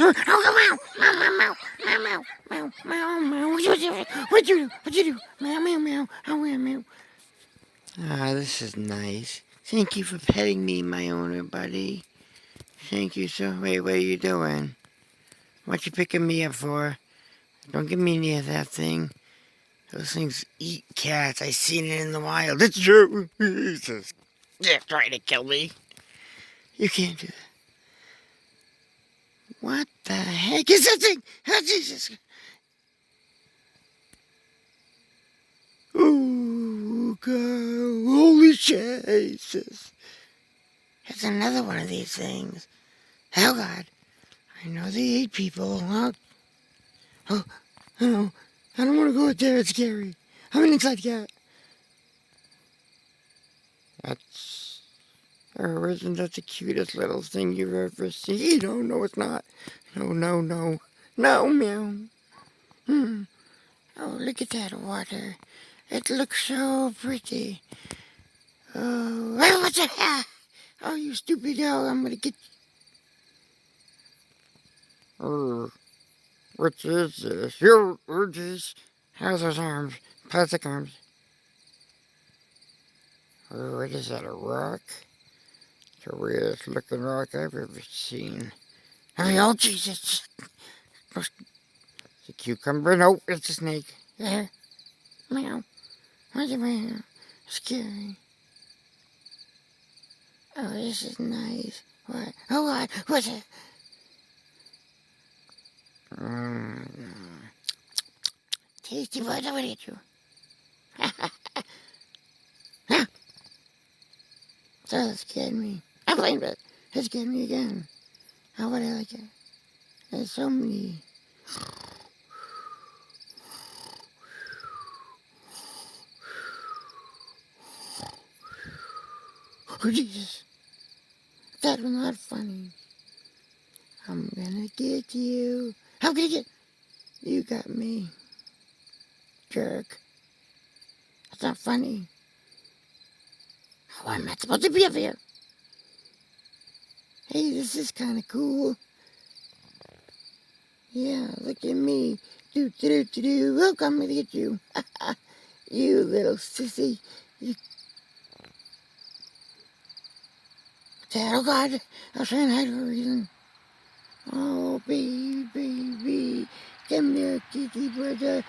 Oh, meow, meow, meow, meow, meow, meow, meow. What you do? Meow, meow, meow. Oh, meow, meow. Ah, this is nice. Thank you for petting me, my owner, buddy. Thank you, sir. Wait, what are you doing? What you picking me up for? Don't get me near that thing. Those things eat cats. I seen it in the wild. It's true. They're trying to kill me. You can't do that. What the heck is that thing? Oh, Jesus. Oh, God. Holy Jesus. It's another one of these things. Oh, God. I know they eat people. Oh, no. I don't want to go out there. It's scary. I'm an inside cat. Isn't that the cutest little thing you've ever seen? Oh, no, it's not. No, no, no. No, meow. Oh, look at that water. It looks so pretty. Oh, what the hell? Oh, you stupid dog, I'm gonna get you. What is this? Your urges. How's those arms? Plastic arms. Oh, what is that, a rock? The weirdest looking rock I've ever seen. Oh, Jesus. It's a cucumber? No, it's a snake. There. Meow. What's it meow? Scary. Oh, this is nice. What? Oh, God. What's it? Tasty. What? What did you? So that scared me. I blamed it. It scared me again. How would I like it? There's so many. Oh, Jesus. That was not funny. I'm gonna get you. How could I get... You got me. Jerk. That's not funny. Oh, I'm not supposed to be up here. Hey, this is kind of cool. Yeah, look at me. Do. Look, I'm gonna get you. You little sissy. You... Oh, God. I was trying to hide for a reason. Oh, baby. Come here, kitty brother.